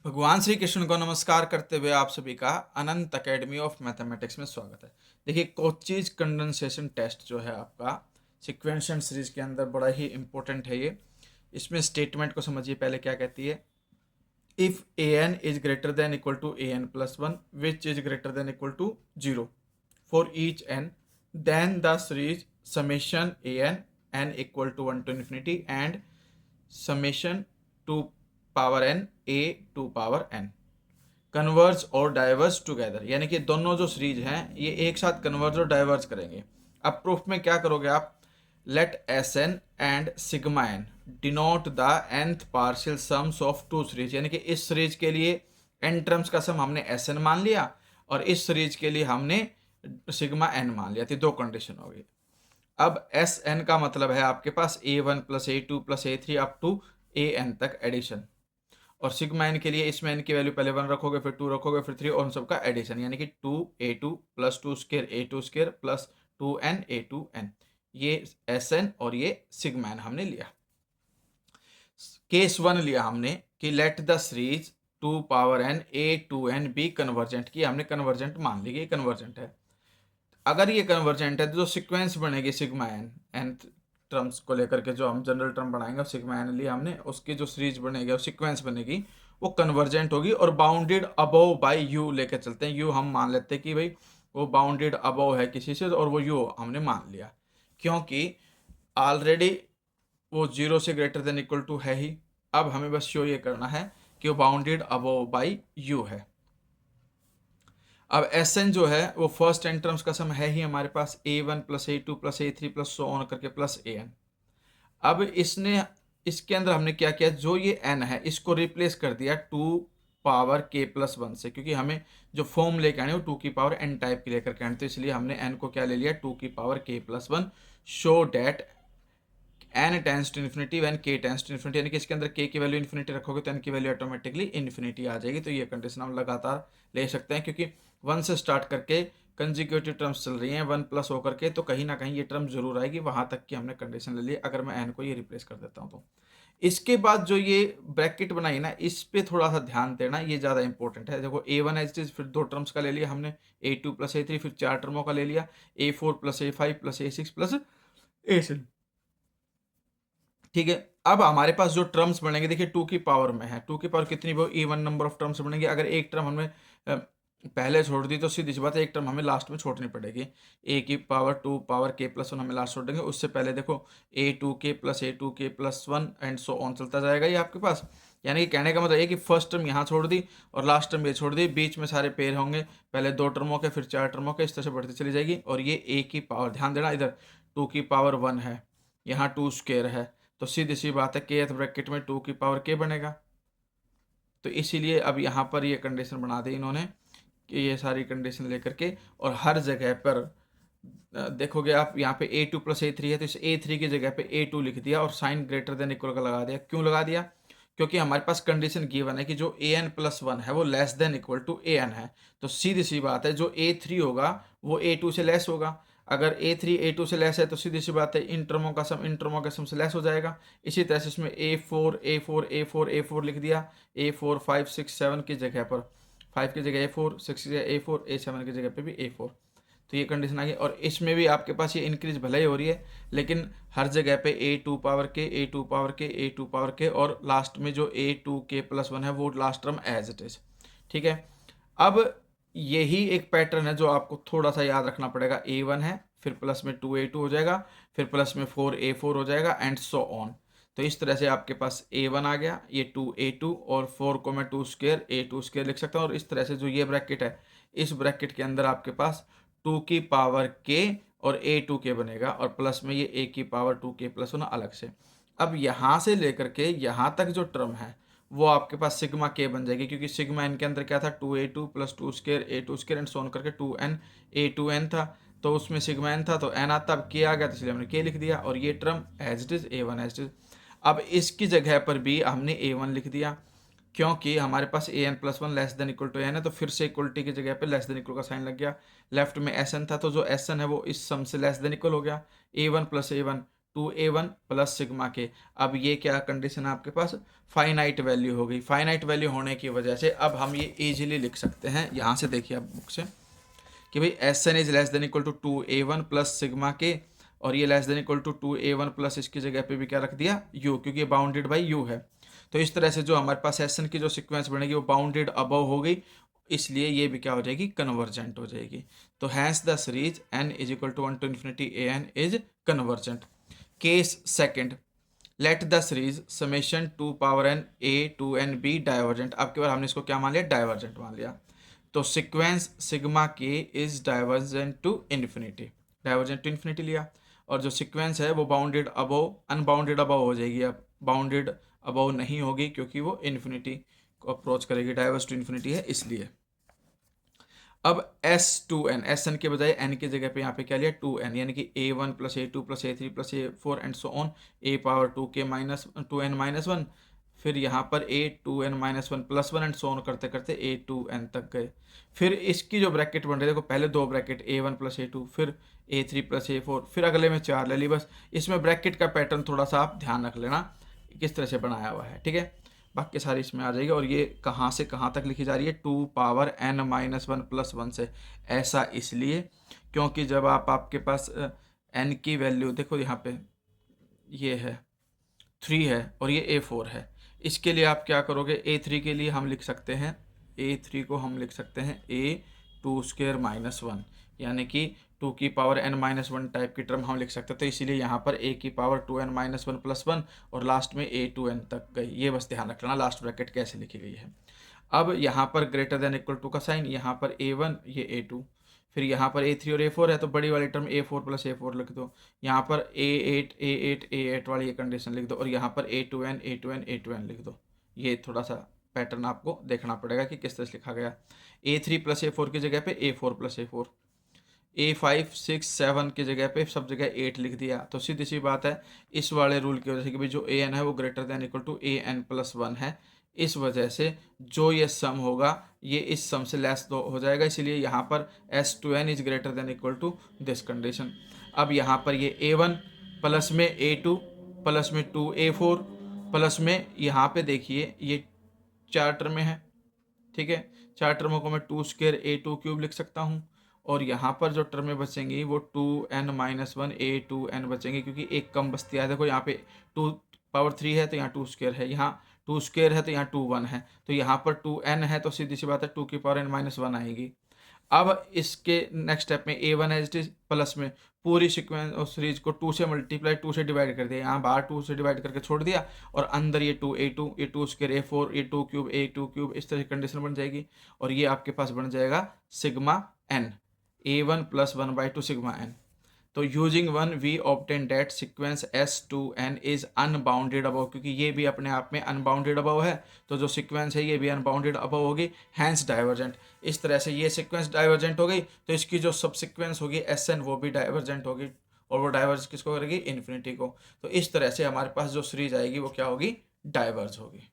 भगवान श्री कृष्ण को नमस्कार करते हुए आप सभी का अनंत अकेडमी ऑफ मैथमेटिक्स में स्वागत है। देखिए, कोचीज कंडेंसेशन टेस्ट जो है आपका सीक्वेंशियल सीरीज के अंदर बड़ा ही इंपॉर्टेंट है ये। इसमें स्टेटमेंट को समझिए पहले क्या कहती है। If a n is greater than equal to A n plus one which is greater than equal to zero for each n then the series summation a n equal to one to infinity and summation two power n A two power n converge और diverge together, यानी कि दोनों जो series हैं ये एक साथ converge और डाइवर्स करेंगे। अब प्रूफ में क्या करोगे आप, let S n and sigma n denote the nth partial sums of two series, यानी कि इस सीरीज के लिए n टर्म्स का सम हमने एस एन मान लिया और इस सीरीज के लिए हमने सिग्मा एन मान लिया, तो दो कंडीशन हो गई। अब एस एन का मतलब है आपके पास A one plus A two plus A three up to A N तक एडिशन, और सिग्मा एन के लिए इसमें एन की वैल्यू पहले वन रखोगे, फिर टू रखोगे, फिर थ्री, और उन सबका एडिशन, यानी कि two A two plus two square a two square plus two N A two n. ये एस एन और ये सिग्मा एन हमने लिया। केस वन लिया हमने कि let the series two power n A two n be convergent की, हमने कन्वर्जेंट मान ली कि कन्वर्जेंट है। अगर ये कन्वर्जेंट है तो जो सीक्वेंस बनेगी सिग्मा एन एन टर्म्स को लेकर के, जो हम जनरल टर्म बनाएंगे सिग्मा एन लिया हमने, उसकी जो सीरीज बनेगी और सीक्वेंस बनेगी वो कन्वर्जेंट होगी और बाउंडेड अबव बाय यू लेकर चलते हैं। यू हम मान लेते हैं कि भाई वो बाउंडेड अबव है किसी से, और वो यू हमने मान लिया क्योंकि ऑलरेडी वो जीरो से ग्रेटर देन इक्वल टू है ही। अब हमें बस शो ये करना है कि वो बाउंडेड अबव बाय यू है। अब एस एन जो है वो फर्स्ट एन टर्म्स का सम है ही हमारे पास, A one plus A two plus A three plus so on करके प्लस ए एन। अब इसके अंदर हमने क्या किया, जो ये एन है इसको रिप्लेस कर दिया to power k plus one से, क्योंकि हमें जो फॉर्म लेके आने वो टू की पावर एन टाइप की लेकर के आने, तो इसलिए हमने एन को क्या ले लिया, टू की power k plus one. Show that n tends to infinity when k tends to infinity, यानी कि इसके अंदर के की वैल्यू इन्फिनिटी रखोगे तो एन की वैल्यू ऑटोमेटिकली इन्फिनिटी आ जाएगी। तो ये कंडीशन हम लगातार ले सकते हैं, क्योंकि वन से स्टार्ट करके कंजिक्यूटिव टर्म्स चल रही हैं वन प्लस होकर के, तो कहीं ना कहीं ये टर्म जरूर आएगी, वहां तक की हमने कंडीशन ले ली। अगर मैं एन को ये रिप्लेस कर देता हूँ तो इसके बाद जो ये ब्रैकेट बनाई ना, इस पे थोड़ा सा ध्यान देना, ये ज़्यादा इंपॉर्टेंट है। देखो ए वन एच फिर दो टर्म्स का ले लिया हमने, ए टू प्लस ए थ्री, फिर चार टर्मों का ले लिया, ए फोर प्लस ए फाइव प्लस ए सिक्स प्लस ए सेवन। ठीक है, अब हमारे पास जो टर्म्स बनेंगे, देखिए टू की पावर में है, टू की पावर कितनी वो इवन नंबर ऑफ टर्म्स बनेंगे। अगर एक टर्म हमने पहले छोड़ दी तो सीधी सी बात है एक टर्म हमें लास्ट में छोड़नी पड़ेगी। ए की power to power k plus one हमें लास्ट छोड़ देंगे, उससे पहले देखो ए two k plus one and so on चलता जाएगा ये आपके पास। यानी कि कहने का मतलब ये कि फर्स्ट टर्म यहाँ छोड़ दी और लास्ट टर्म ये छोड़ दी, बीच में सारे पेयर होंगे, पहले दो टर्मों के फिर चार टर्मों के, इस तरह से बढ़ती चली जाएगी। और ये ए की पावर, ध्यान देना इधर टू की पावर वन है, यहाँ टू स्क्वेयर है, तो सीधी सी बात है के ब्रैकेट में टू की पावर के बनेगा। तो इसीलिए अब यहाँ पर ये कंडीशन बना दी इन्होंने कि ये सारी कंडीशन लेकर के, और हर जगह पर देखोगे आप यहाँ पे ए टू प्लस ए थ्री है तो इस ए थ्री की जगह पे ए टू लिख दिया और साइन ग्रेटर देन इक्वल का लगा दिया। क्यों लगा दिया, क्योंकि हमारे पास कंडीशन गिवन है कि जो ए एन प्लस वन है वो less than equal to A n है, तो सीधी सी बात है जो ए थ्री होगा वो ए टू से लेस होगा। अगर ए थ्री ए टू से लेस है तो सीधी सी बात है इन टर्मों का सम इन टर्मों के सम से लेस हो जाएगा। इसी तरह से इसमें ए फोर ए फोर ए फोर ए फोर लिख दिया, ए फोर फाइव सिक्स सेवन की जगह पर, फाइव की जगह ए फोर, सिक्स की जगह ए फोर, ए सेवन की जगह पे भी ए फोर, तो ये कंडीशन आ गई। और इसमें भी आपके पास ये इंक्रीज भले ही हो रही है लेकिन हर जगह पे ए टू पावर के ए टू पावर के ए टू पावर के, और लास्ट में जो a two k plus one है वो last term as it is. ठीक है, अब यही एक पैटर्न है जो आपको थोड़ा सा याद रखना पड़ेगा। ए वन है, फिर प्लस में टू ए टू हो जाएगा, फिर प्लस में फोर ए फोर हो जाएगा एंड सो ऑन। तो इस तरह से आपके पास ए वन आ गया, ये टू ए टू, और फोर को मैं टू स्क्वेयर ए टू स्क्वेयर लिख सकता हूँ। और इस तरह से जो ये ब्रैकेट है, इस ब्रैकेट के अंदर आपके पास टू की पावर के और ए टू के बनेगा, और प्लस में ये ए की power to k plus one अलग से। अब यहाँ से लेकर के यहाँ तक जो टर्म है वो आपके पास सिग्मा के बन जाएगी, क्योंकि सिग्मा एन के अंदर क्या था, two A two plus two square A two square and so on करके two N A two N था, तो उसमें सिग्मा एन था तो एन आता, अब के आ गया तो इसलिए हमने के लिख दिया, और ये term as it is a one as it is. अब इसकी जगह पर भी हमने ए वन लिख दिया, क्योंकि हमारे पास a n plus one less than equal to n है, तो फिर से इक्वलिटी की जगह पे लेस देन इक्वल का साइन लग गया। लेफ्ट में एस एन था तो जो एस एन है वो इस सम से लेस देन इक्वल हो गया, ए वन प्लस ए वन 2a1 प्लस सिग्मा के। अब ये क्या कंडीशन है आपके पास, फाइनाइट वैल्यू हो गई। फाइनाइट वैल्यू होने की वजह से अब हम ये इजीली लिख सकते हैं, यहाँ से देखिए आप बुक से, कि भाई Sn is less than equal to 2a1 plus sigma k, और ये less than equal to 2a1 plus इसकी जगह पे भी क्या रख दिया, u, क्योंकि ये बाउंडेड बाई u है। तो इस तरह से जो हमारे पास Sn की जो सीक्वेंस बनेगी वो बाउंडेड अबव हो गई, इसलिए ये भी क्या हो जाएगी, कन्वर्जेंट हो जाएगी। तो hence the series n is equal to 1 to infinity an is convergent. Case second, let the series summation 2 power n a to n be divergent. अब के बाद हमने इसको क्या मान लिया, डाइवर्जेंट मान लिया। तो sequence sigma k is divergent to infinity, divergent to infinity लिया, और जो सीक्वेंस है वो बाउंडेड अबव, अनबाउंडेड अबव हो जाएगी। अब बाउंडेड अबव नहीं होगी क्योंकि वो इन्फिनिटी को अप्रोच करेगी, डाइवर्स टू इन्फिनिटी है इसलिए। अब S2n, Sn के बजाय n की जगह पे यहाँ पे क्या लिया, 2n, यानी कि a1 plus a2 plus a3 plus a4 and so on a power 2k minus 2n minus 1, फिर यहाँ पर a2n minus 1 plus 1 and so on करते करते a2n तक गए। फिर इसकी जो ब्रैकेट बन रही है, देखो पहले दो ब्रैकेट a1 प्लस a2, फिर a3 प्लस a4, फिर अगले में 4 ले ली। बस इसमें ब्रैकेट का पैटर्न थोड़ा सा आप ध्यान रख लेना किस तरह से बनाया हुआ है, ठीक है। बाकी सारी इसमें आ जाएगी। और ये कहाँ से कहाँ तक लिखी जा रही है, 2 पावर n माइनस 1 प्लस 1 से। ऐसा इसलिए क्योंकि जब आपके पास n की वैल्यू देखो, यहाँ पे ये है 3 है और ये a4 है, इसके लिए आप क्या करोगे, a3 के लिए हम लिख सकते हैं, a3 को हम लिख सकते हैं a2 स्क्वायर माइनस 1, यानी कि 2 की पावर n माइनस 1 टाइप की टर्म हम लिख सकते हैं। तो इसीलिए यहाँ पर a की पावर 2n माइनस 1 प्लस 1 और लास्ट में a2n तक गई। ये बस ध्यान रखना लास्ट ब्रैकेट कैसे लिखी गई है। अब यहाँ पर ग्रेटर देन इक्वल टू का साइन, यहाँ पर a1 ये a2, फिर यहाँ पर a3 और a4 है तो बड़ी वाली टर्म a4 प्लस a4 लिख दो, यहाँ पर a8 वाली ये कंडीशन लिख दो, और यहाँ पर a2n लिख दो। ये थोड़ा सा पैटर्न आपको देखना पड़ेगा कि किस तरह से लिखा गया। a3 प्लस a4 की जगह पे a4 प्लस a4, a5 6 7 की जगह पे सब जगह 8 लिख दिया। तो सीधी सी बात है, इस वाले रूल की वजह से कि भाई जो an है वो greater than equal to an plus 1 है, इस वजह से जो ये सम होगा ये इस सम से लेस दो हो जाएगा, इसीलिए यहाँ पर S2n is greater than equal to this condition. अब यहाँ पर ये a1 प्लस में a2 प्लस में 2a4 प्लस में यहाँ पे देखिए ये 4 टर्में हैं, ठीक है। 4 टर्मों को मैं 2 स्क्वायर a2 क्यूब लिख सकता हूँ, और यहाँ पर जो टर्में बचेंगी वो 2n माइनस 1 a2n बचेंगे, क्योंकि एक कम बचती है। देखो यहाँ पे 2 पावर 3 है तो यहाँ 2 स्क्वायर है, यहाँ 2 स्क्वायर है तो यहाँ 2 1 है, तो यहाँ पर 2n है तो सीधी सी बात है 2 की पावर n माइनस 1 आएगी। अब इसके नेक्स्ट स्टेप में a1 as it is plus में पूरी सीक्वेंस और सीरीज को 2 से मल्टीप्लाई 2 से डिवाइड कर दिया, यहाँ बाहर 2 से डिवाइड करके छोड़ दिया, और अंदर ये 2 a2 ये 2 स्क्वायर a4 ये 2 क्यूब a2 क्यूब, इस तरह की कंडीशन बन जाएगी। और ये आपके पास बन जाएगा sigma n, a1 plus 1 by 2 sigma n। तो using 1 we obtain that sequence S2n is unbounded above, क्योंकि ये भी अपने आप में अनबाउंडेड अबव है, तो जो सीक्वेंस है ये भी अनबाउंडेड अबव होगी, हैंस डाइवर्जेंट। इस तरह से ये सीक्वेंस डाइवर्जेंट हो गई, तो इसकी जो सब सीक्वेंस होगी Sn वो भी डाइवर्जेंट होगी, और वो डाइवर्ज किसको करेगी, इन्फिनिटी को। तो इस तरह से हमारे पास जो सीरीज आएगी वो क्या होगी, डाइवर्ज होगी।